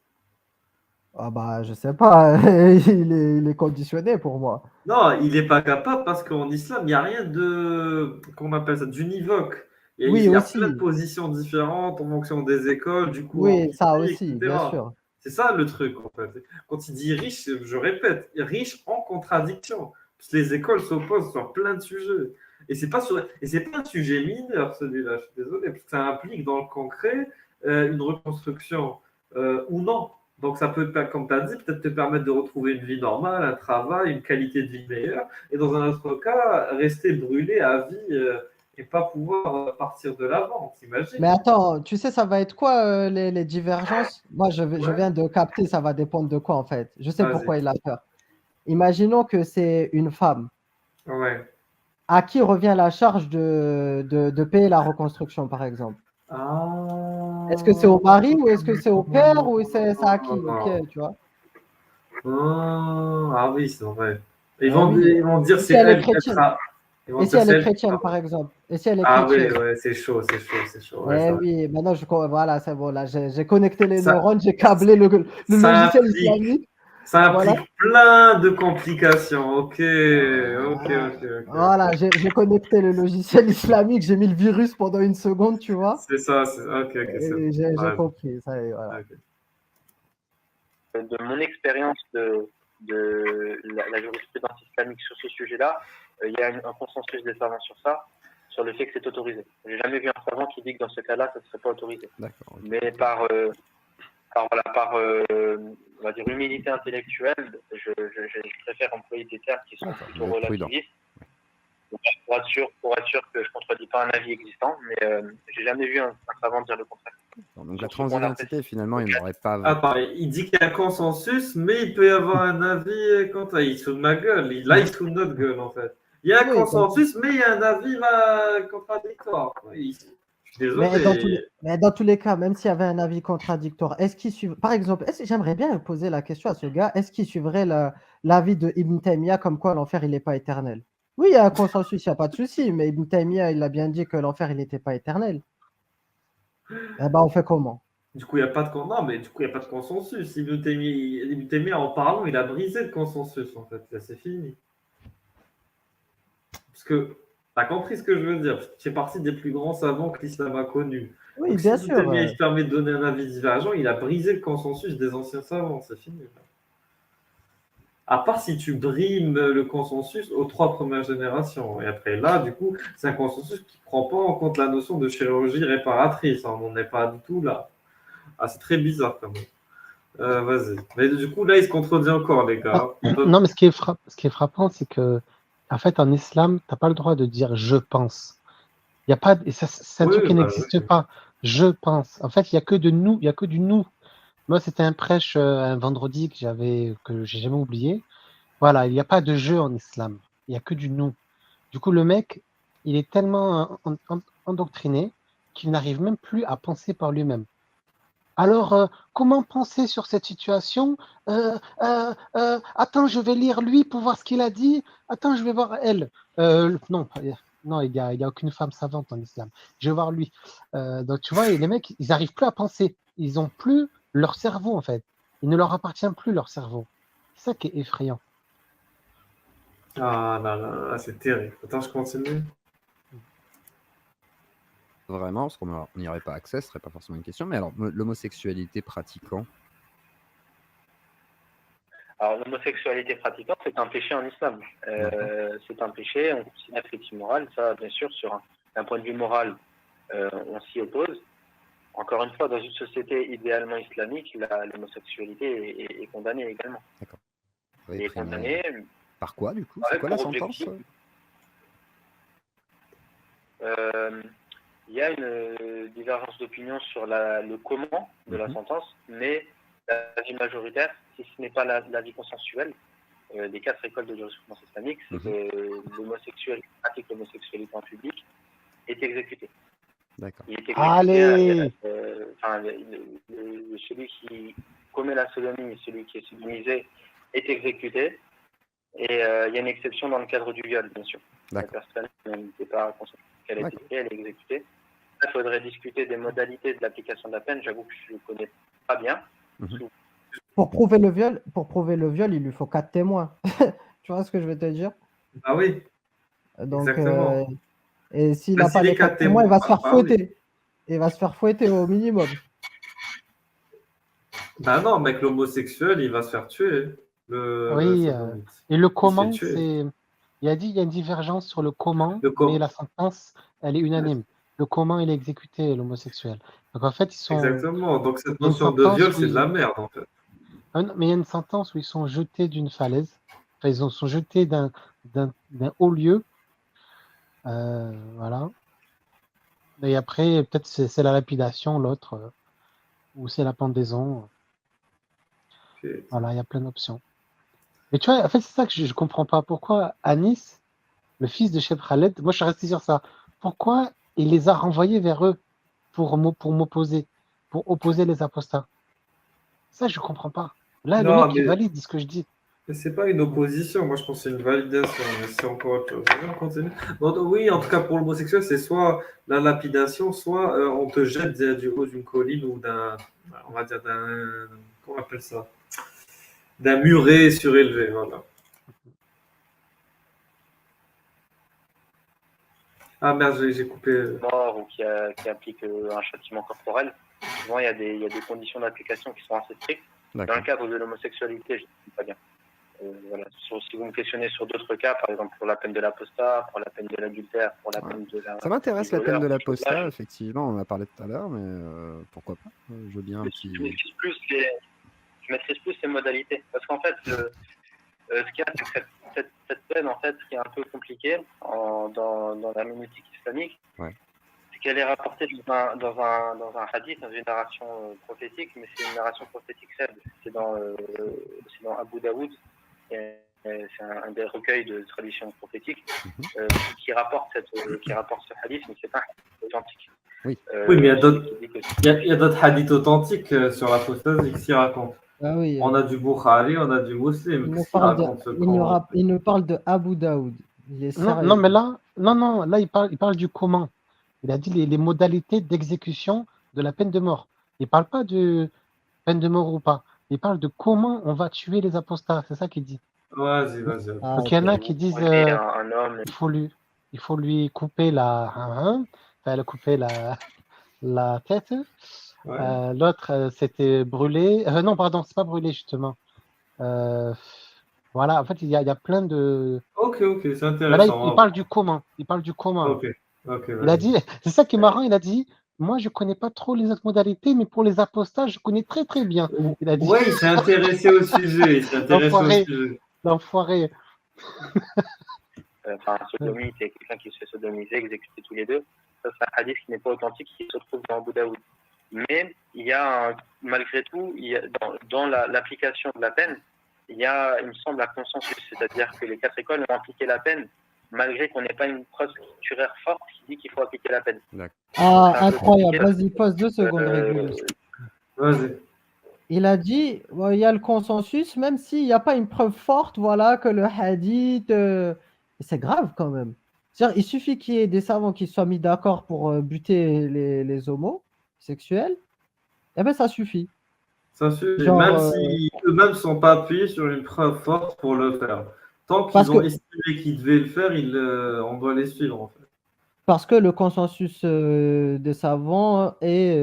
Ah bah, je sais pas. il est conditionné pour moi. Non, il n'est pas capable parce qu'en islam, il n'y a rien de, qu'on appelle ça, d'univoque. Il y a plein de positions différentes en fonction des écoles, du coup, oui, ça aussi, etc. bien sûr. C'est ça le truc, en fait. Quand il dit riche, je répète, riche en contradiction. Parce que les écoles s'opposent sur plein de sujets. Et c'est pas un sujet mineur, celui-là, je suis désolé, parce que ça implique dans le concret une reconstruction ou non. Donc ça peut, comme tu as dit, peut-être te permettre de retrouver une vie normale, un travail, une qualité de vie meilleure. Et dans un autre cas, rester brûlé à vie et pas pouvoir partir de l'avant, t'imagines? Mais attends, tu sais, ça va être quoi les divergences? Moi, je viens de capter, ça va dépendre de quoi en fait. Je sais pourquoi il a peur. Imaginons que c'est une femme. Ouais. À qui revient la charge de payer la reconstruction, par exemple? Est-ce que c'est au mari ou est-ce que c'est au père ou c'est à qui? Tu vois? Ah oui, c'est vrai. Ils vont dire c'est elle est elle chrétienne. Et si elle est chrétienne, par exemple? Et si elle est chrétienne? Ah oui, c'est chaud. Eh oui, maintenant, voilà, c'est bon, là, j'ai connecté les neurones, j'ai câblé le logiciel islamique. Ça implique plein de complications. Ok. Voilà, j'ai connecté le logiciel islamique, j'ai mis le virus pendant une seconde, tu vois. C'est ça, ok. J'ai compris, ça y est, voilà. Okay. De mon expérience de la jurisprudence islamique sur ce sujet-là, il y a un consensus des savants sur ça, sur le fait que c'est autorisé. J'ai jamais vu un savant qui dit que dans ce cas-là, ça ne serait pas autorisé. D'accord. Mais par on va dire humilité intellectuelle, je préfère employer des termes qui sont plutôt relativistes. Pour être sûr que je ne contredis pas un avis existant, mais j'ai jamais vu un savant dire le contraire. Donc la transidentité, finalement, il n'aurait pas... Attends, il dit qu'il y a un consensus, mais il peut y avoir un avis contre... Il se fout de ma gueule. Là, il se fout de notre gueule, en fait. Il y a un consensus, mais il y a un avis contradictoire. Je suis désolé. Mais dans tous les cas, même s'il y avait un avis contradictoire, est-ce qu'il suivrait... Par exemple, j'aimerais bien poser la question à ce gars, est-ce qu'il suivrait l'avis de Ibn Taymiyyah comme quoi l'enfer, il n'est pas éternel? Oui, il y a un consensus, il n'y a pas de souci, mais Ibn Taymiyyah, il a bien dit que l'enfer, il n'était pas éternel. Eh ben, on fait comment? Du coup, il n'y a pas de non, mais du coup, il y a pas de consensus. Ibn Taymiyyah, en parlant, il a brisé le consensus, en fait. Là, c'est fini. Parce que, tu as compris ce que je veux dire. C'est partie des plus grands savants que l'islam a connus. Oui, Donc, si bien Ibn sûr. Taymiyyah il se permet de donner un avis divergent, il a brisé le consensus des anciens savants. C'est fini. À part si tu brimes le consensus aux 3 premières générations. Et après, là, du coup, c'est un consensus qui ne prend pas en compte la notion de chirurgie réparatrice. On n'en est pas du tout là. Ah, c'est très bizarre quand même. Vas-y. Mais du coup, là, il se contredit encore, les gars. Non, mais ce qui est frappant, c'est que, en fait, en islam, tu n'as pas le droit de dire je pense. Il y a pas, et ça, c'est un truc qui n'existe pas. Je pense. En fait, il n'y a que de nous, il y a que du nous. Moi, c'était un prêche un vendredi que j'ai jamais oublié. Voilà, il n'y a pas de je en islam. Il n'y a que du nous. Du coup, le mec, il est tellement endoctriné qu'il n'arrive même plus à penser par lui-même. Alors, comment penser sur cette situation? Attends, je vais lire lui pour voir ce qu'il a dit. Attends, je vais voir elle. Non, non, il y a aucune femme savante en islam. Je vais voir lui. Donc, tu vois, et les mecs, ils n'arrivent plus à penser. Ils n'ont plus leur cerveau, en fait. Il ne leur appartient plus leur cerveau. C'est ça qui est effrayant. Ah là là, là, c'est terrible. Attends, je continue. Vraiment, parce qu'on n'y aurait pas accès, ce serait pas forcément une question. Mais alors, l'homosexualité pratiquant. Alors, l'homosexualité pratiquante, c'est un péché en islam. C'est un péché, on considère que c'est immoral. Ça, bien sûr, d'un point de vue moral, on s'y oppose. Encore une fois, dans une société idéalement islamique, l'homosexualité est condamnée également. D'accord. Elle est condamnée. Par quoi, du coup? C'est quoi la sentence? Il y a une divergence d'opinion sur le comment de la sentence, mais l'avis majoritaire, si ce n'est pas l'avis consensuel, des 4 écoles de jurisprudence islamique, c'est que l'homosexuel qui pratique l'homosexualité en public est exécuté. D'accord. Il est exécuté. Allez, celui qui commet la sodomie et celui qui est sodomisé est exécuté. Et il y a une exception dans le cadre du viol, bien sûr. La personne n'était pas consentante qu'elle est exécutée, elle est exécutée. Il faudrait discuter des modalités de l'application de la peine. J'avoue que je ne connais pas bien. Pour prouver le viol, il lui faut 4 témoins. Tu vois ce que je veux te dire? Ah oui. Donc, exactement. Et s'il n'a pas les 4 témoins, il va se faire fouetter. Oui. Il va se faire fouetter au minimum. Bah non, mec, l'homosexuel, il va se faire tuer. Oui. Et le comment, c'est. Il a dit qu'il y a une divergence sur le comment, mais la sentence, elle est unanime. Le comment il est exécuté, l'homosexuel. Donc en fait, ils sont. Exactement. Donc cette notion de viol, c'est de la merde, en fait. Mais il y a une sentence où ils sont jetés d'une falaise. Enfin, ils sont jetés d'un haut lieu. Voilà. Et après, peut-être c'est la lapidation, l'autre, ou c'est la pendaison. Okay. Voilà, il y a plein d'options. Mais tu vois, en fait, c'est ça que je ne comprends pas. Pourquoi Anis, le fils de Cheb Khaled, moi je suis resté sur ça. Pourquoi il les a renvoyés vers eux pour m'opposer, pour opposer les apostats? Ça, je ne comprends pas. Là, non, le mec, il valide ce que je dis. Mais c'est pas une opposition, moi je pense que c'est une validation, mais c'est encore autre chose. On continue. Donc, oui, en tout cas pour l'homosexuel, c'est soit la lapidation, soit on te jette du haut d'une colline ou on va dire comment on appelle ça, d'un muret surélevé, voilà. Ah merde, j'ai coupé. Mort ou qui applique un châtiment corporel. Souvent, il y a des conditions d'application qui sont assez strictes. Dans le cadre de l'homosexualité, je ne sais pas bien. Voilà. Si vous me questionnez sur d'autres cas, par exemple pour la peine de l'apostat, pour la peine de l'adultère, pour la peine de la... Ça m'intéresse la peine de l'apostat, effectivement, on en a parlé tout à l'heure, mais pourquoi pas? Je veux bien un petit... Je maîtrise plus les modalités. Parce qu'en fait, ce qu'il y a, c'est que cette peine, en fait, ce qui est un peu compliqué dans la mémétique islamique, c'est qu'elle est rapportée dans un hadith, dans une narration prophétique, mais c'est une narration prophétique faible. C'est dans Abu Daoud, c'est un des recueils de traditions prophétiques qui rapporte ce hadith, mais c'est pas authentique. Oui, oui, mais il y a d'autres hadiths authentiques sur l'apostasie qui s'y racontent. Ah oui, on a du Bukhari, on a du Muslim. Il nous parle de Abu Daoud. Non, mais là, là, il parle du comment. Il a dit les modalités d'exécution de la peine de mort. Il parle pas de peine de mort ou pas. Il parle de comment on va tuer les apostats. C'est ça qu'il dit. Vas-y, vas-y. Ah, Donc il y en a ok. qui disent Pointer un homme, il faut lui couper enfin, couper la tête. Ouais. L'autre, c'était brûler. Non, pardon, c'est pas brûler justement. Euh, voilà, en fait, il y a plein de. Ok, c'est Voilà, il intéressant. parle du comment. Il parle du comment. Ok, Il a vas-y. dit, c'est ça qui est marrant, il a dit, moi je connais pas trop les autres modalités, mais pour les apostats, je connais très très bien. Il a dit, Ouais, il s'est intéressé au sujet. Il s'est intéressé au l'enfoiré, sujet. l'enfoiré. enfin, un sodomite et quelqu'un qui se fait sodomiser, exécuter tous les deux. Ça, c'est un hadith qui n'est pas authentique, qui se trouve dans Abu Daoud. Mais il y a, malgré tout, dans l'application de la peine, il y a, il me semble, un consensus. C'est-à-dire que les 4 écoles ont appliqué la peine, malgré qu'on n'ait pas une preuve scripturaire forte qui dit qu'il faut appliquer la peine. Ah, C'est un peu incroyable. compliqué. Vas-y, pose 2 secondes, Régulus. Vas-y. Il a dit, il y a le consensus, même s'il n'y a pas une preuve forte, voilà, que le hadith. C'est grave quand même. C'est-à-dire, il suffit qu'il y ait des savants qui soient mis d'accord pour buter les homosexuels, et bien ça suffit. Ça suffit, Genre, même si eux-mêmes ne sont pas appuyés sur une preuve forte pour le faire. Tant Parce qu'ils ont que- estimé qu'ils devaient le faire, on doit les suivre en fait. Parce que le consensus des savants est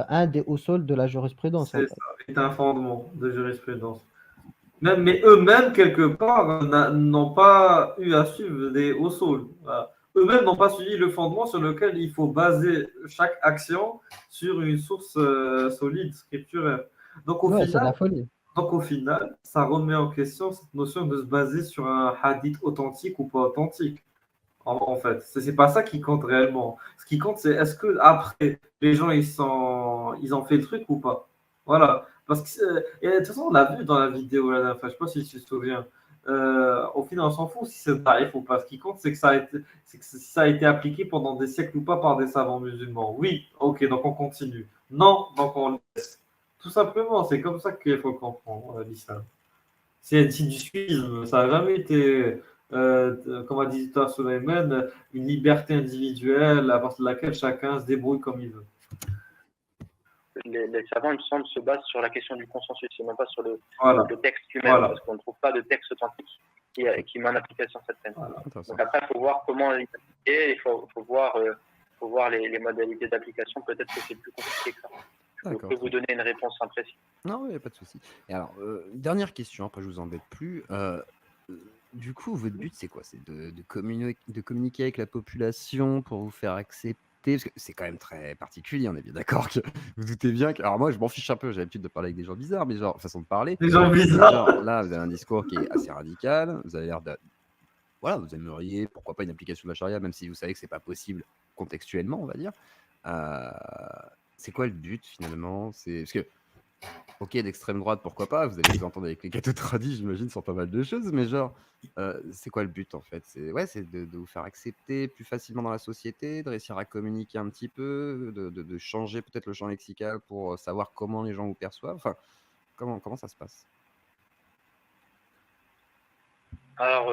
un des hauts sols de la jurisprudence. En C'est fait. ça, c'est un fondement de jurisprudence. Mais eux-mêmes, quelque part, n'ont pas eu à suivre des hauts sols. Voilà. Eux-mêmes n'ont pas suivi le fondement sur lequel il faut baser chaque action sur une source solide, scripturaire. Donc Ouais, c'est de la folie. Donc au final, ça remet en question cette notion de se baser sur un hadith authentique ou pas authentique. En fait, c'est pas ça qui compte réellement. Ce qui compte, c'est est-ce que après les gens ils ont fait le truc ou pas. Voilà. Parce que et de toute façon, on l'a vu dans la vidéo la dernière fois. Je sais pas si tu te souviens. Au final, on s'en fout si c'est tarif ou pas. Ce qui compte, c'est que ça a été appliqué pendant des siècles ou pas par des savants musulmans. Oui, ok, donc on continue. Non, donc on laisse. Tout simplement, c'est comme ça qu'il faut comprendre l'islam. C'est du suivisme, ça n'a jamais été, comme a dit Dr. Suleiman, une liberté individuelle à partir de laquelle chacun se débrouille comme il veut. Les savants, il me semble, se basent sur la question du consensus et non pas sur le texte lui-même, Voilà. parce qu'on ne trouve pas de texte authentique qui met en application cette peine. Voilà. Donc après, il faut voir comment l'appliquer, il faut voir les modalités d'application. Peut-être que c'est plus compliqué que ça. Je peux vous donner une réponse imprécise. Non, il n'y a pas de souci. Et alors, dernière question, après je vous embête plus. Du coup, votre but, c'est quoi? C'est de communiquer avec la population pour vous faire accepter? Parce que c'est quand même très particulier, on est bien d'accord que vous doutez bien que... Alors moi, je m'en fiche un peu, j'ai l'habitude de parler avec des gens bizarres, mais genre, façon de parler. Des gens bizarres. Genre, là, vous avez un discours qui est assez radical, vous avez l'air de... Voilà, vous aimeriez, pourquoi pas, une application de la charia, même si vous savez que c'est pas possible contextuellement, on va dire. C'est quoi le but, finalement? Parce que... Ok, d'extrême droite, pourquoi pas? Vous allez vous entendre avec les cathos tradis, j'imagine, sur pas mal de choses, mais genre, c'est quoi le but en fait? C'est de vous faire accepter plus facilement dans la société, de réussir à communiquer un petit peu, de changer peut-être le champ lexical pour savoir comment les gens vous perçoivent. Enfin, comment ça se passe? Alors,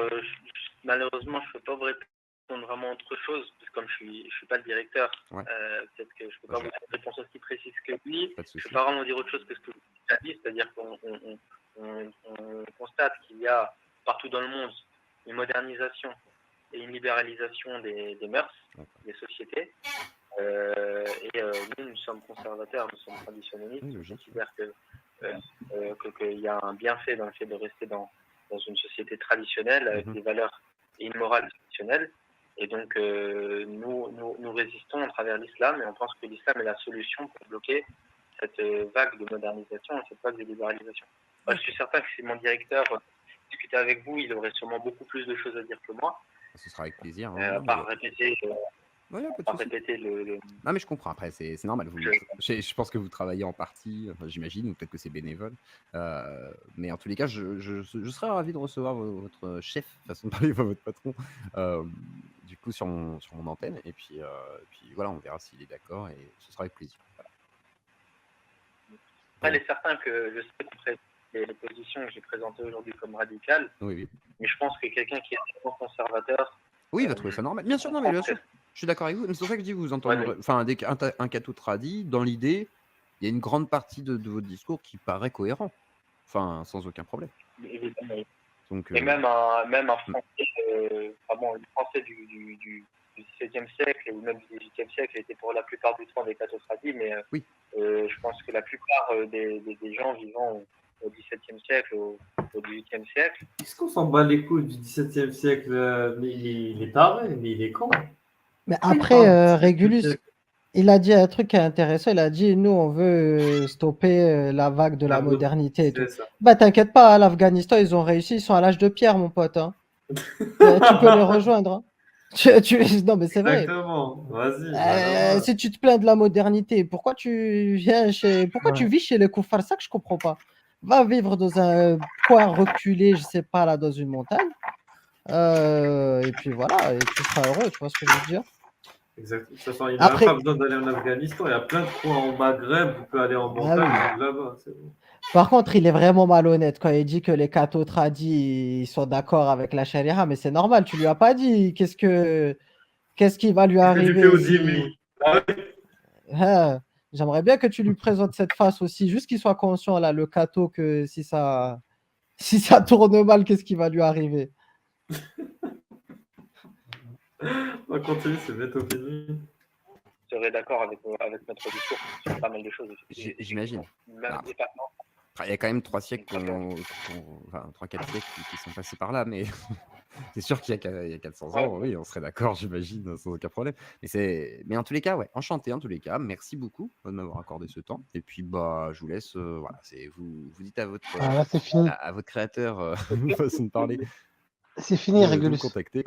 malheureusement, je ne peux pas vous répondre vraiment autre chose, parce que comme je suis pas le directeur, peut-être que je ne peux pas vous donner une réponse aussi précise que lui. Je ne peux pas vraiment dire autre chose que ce que vous avez dit, c'est-à-dire qu'on constate qu'il y a partout dans le monde une modernisation et une libéralisation des mœurs, des sociétés. Nous sommes conservateurs, nous sommes traditionnalistes. Je considère qu'il y a un bienfait dans le fait de rester dans une société traditionnelle avec des valeurs et une morale traditionnelle. Et donc, nous résistons à travers l'islam et on pense que l'islam est la solution pour bloquer cette vague de modernisation et cette vague de libéralisation. Je suis certain que si mon directeur discutait avec vous, il aurait sûrement beaucoup plus de choses à dire que moi. Ce sera avec plaisir. Par répéter... Non, mais je comprends. Après, c'est normal. Je pense que vous travaillez en partie, j'imagine, ou peut-être que c'est bénévole. Mais en tous les cas, je serais ravi de recevoir votre chef, façon de parler, votre patron, du coup, sur mon antenne. Et puis voilà, on verra s'il est d'accord et ce sera avec plaisir. Voilà. Après, il est certain que je sais qu'après les positions que j'ai présentées aujourd'hui comme radicales, mais je pense que quelqu'un qui est un conservateur. Oui, il va trouver ça normal. Bien sûr, non, mais bien sûr. Je suis d'accord avec vous. C'est pour ça que je dis, vous entendez. Enfin, un catho tradit, dans l'idée, il y a une grande partie de votre discours qui paraît cohérent. Enfin, sans aucun problème. Évidemment. Donc, Et même un Français, le Français du XVIIe siècle ou même du XVIIIe siècle était pour la plupart du temps des cathostradis, mais Oui. je pense que la plupart des gens vivant au XVIIe siècle, au XVIIIe siècle, Qu'est-ce qu'on s'en bat les couilles du XVIIe siècle? Mais il est taré, mais il est con. Mais Ah, il après, parle du Régulus, 17e siècle. il a dit un truc qui est intéressant. Il a dit, nous, on veut stopper la vague de la La mode, modernité et tout. c'est ça. Bah, t'inquiète pas, hein, l'Afghanistan, ils ont réussi. Ils sont à l'âge de pierre, mon pote. Hein. Tu peux les rejoindre. Hein. Non, mais c'est vrai. Exactement. Vas-y. Bah, Si tu te plains de la modernité, pourquoi tu vis chez les koufars? Ça que je comprends pas. Va vivre dans un coin reculé, je sais pas, là, dans une montagne. Et puis voilà, et tu seras heureux, tu vois ce que je veux dire? exact. De toute façon, il n'a Après, pas besoin d'aller en Afghanistan. Il y a plein de coins en Maghreb. Il peut aller en ah montagne, oui. il vit là-bas. C'est bon. Par contre, il est vraiment malhonnête quand il dit que les cathos tradis ils sont d'accord avec la charia, mais c'est normal, tu lui as pas dit qu'est-ce qui va lui Qu'est-ce que tu fais arriver aux si. Zimri? Ah oui. Hein, j'aimerais bien que tu lui présentes cette face aussi, juste qu'il soit conscient là, le catho, que si ça tourne mal, qu'est-ce qui va lui arriver? On va continuer, c'est bientôt fini. je serais d'accord avec notre discours sur pas mal de choses. J'imagine. Même Ah. des patents. Il y a quand même 3 siècles, enfin 3-4 siècles qui sont passés par là, mais c'est sûr qu'il y a 400 ans, oui, on serait d'accord, j'imagine, sans aucun problème. Mais en tous les cas, ouais, enchanté en tous les cas. Merci beaucoup de m'avoir accordé ce temps. Et puis, bah, je vous laisse. Voilà, vous dites à votre, Ah, là, c'est fini. à votre créateur, façon de parler, C'est fini, de me Régulus. contacter.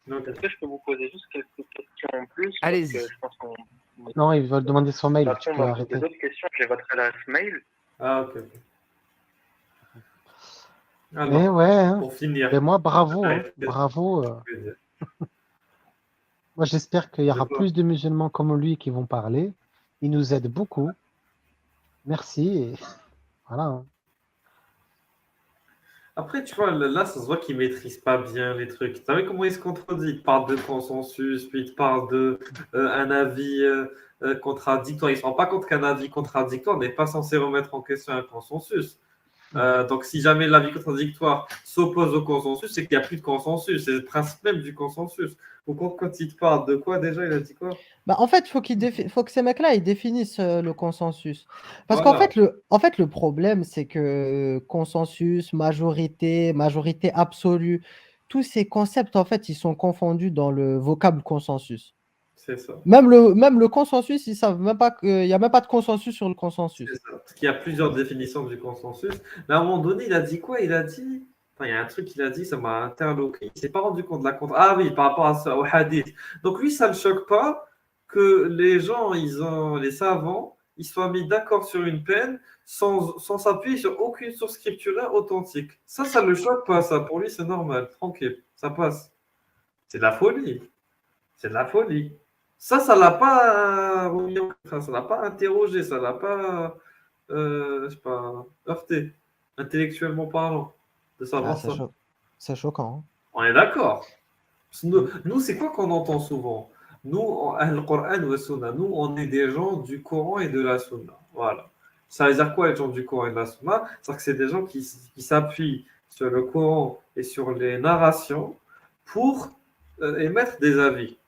Donc, est-ce que je peux vous poser juste quelques questions en plus? Allez-y. Parce que je pense qu'on. Non, ils veulent demander son mail. De Tu toute peux façon, arrêter. j'ai d'autres questions. J'ai votre adresse mail. Ah, ok. Alors, Mais ouais, hein. pour finir. Et moi, bravo. Hein. Ouais, Bravo. Moi, j'espère qu'il y aura De quoi? plus de musulmans comme lui qui vont parler. Il nous aide beaucoup. Merci. Et voilà. Hein. Après, tu vois, là, ça se voit qu'il maîtrise pas bien les trucs. Tu savais comment il se contredit? Il parle de consensus, puis il te parle de un avis contradictoire. Il se rend pas compte qu'un avis contradictoire n'est pas censé remettre en question un consensus. Donc, si jamais l'avis contradictoire s'oppose au consensus, c'est qu'il n'y a plus de consensus. C'est le principe même du consensus. Donc, quand il te parle de quoi déjà, il a dit quoi? Bah, en fait, faut que ces mecs-là ils définissent le consensus. Parce Voilà. qu'en fait, le problème, c'est que consensus, majorité absolue, tous ces concepts, en fait, ils sont confondus dans le vocable consensus. C'est ça. Même le consensus, ils savent même pas qu'il n'y a même pas de consensus sur le consensus. C'est ça. Parce qu'il y a plusieurs définitions du consensus. Mais à un moment donné, il a dit quoi? Il a dit. Enfin, il y a un truc qu'il a dit, ça m'a interloqué. Il ne s'est pas rendu compte de la contre. Ah oui, par rapport à ça, au hadith. Donc lui, ça ne le choque pas que les gens, les savants, ils soient mis d'accord sur une peine sans s'appuyer sur aucune source scripturaire authentique. Ça ne le choque pas, ça. Pour lui, c'est normal, tranquille, ça passe. C'est de la folie. C'est de la folie. Ça l'a pas remis enfin, ça l'a pas interrogé, ça l'a pas, je sais pas, heurté, intellectuellement parlant, de savoir ça. C'est choquant. Hein. On est d'accord. Nous, c'est quoi qu'on entend souvent? Nous, le Coran ou la Sunna, nous, on est des gens du Coran et de la Sunna. Voilà. Ça veut dire quoi, les gens du Coran et de la Sunna? C'est-à-dire que c'est des gens qui s'appuient sur le Coran et sur les narrations pour émettre des avis.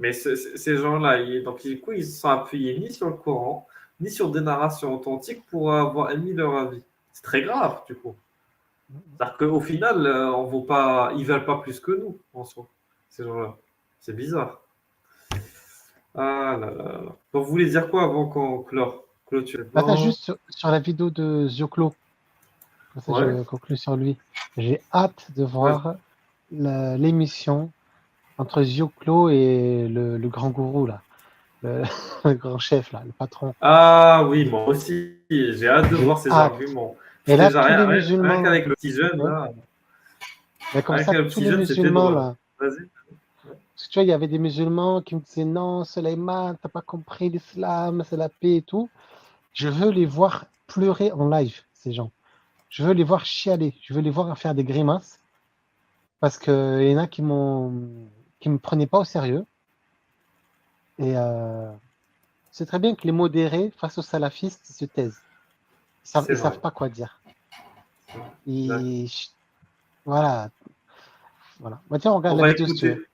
Mais ces gens-là, donc du coup, ils ne sont appuyés ni sur le Coran, ni sur des narrations authentiques pour avoir émis leur avis. C'est très grave, du coup. C'est-à-dire qu'au final, ils ne valent pas plus que nous, en soi, ces gens-là. C'est bizarre. Ah là là là. Donc, vous voulez dire quoi avant qu'on clôture? Attends, juste sur la vidéo de Zioclo. Comme ça, Ouais. je conclue sur lui. J'ai hâte de voir l'émission entre Zioclo et le grand gourou, là. Le grand chef, là, le patron. Ah oui, moi aussi, j'ai hâte de voir ces arguments. Et là, Déjà, tous les rien musulmans. qu'avec le petit jeune, Ouais. là. Mais comme Avec ça, le tous petit les jeune, c'était musulmans, drôle. là. Vas-y. Parce que tu vois, il y avait des musulmans qui me disaient non, Suleiman, t'as pas compris l'islam, c'est la paix et tout. Je veux les voir pleurer en live, ces gens. Je veux les voir chialer. Je veux les voir faire des grimaces. Parce qu'il y en a qui me prenaient pas au sérieux. Et c'est très bien que les modérés, face aux salafistes, se taisent. Ils C'est savent vrai. pas quoi dire. D'accord. Voilà. Voilà. Bah, tiens, on On regarde la va vidéo si tu veux. écouter.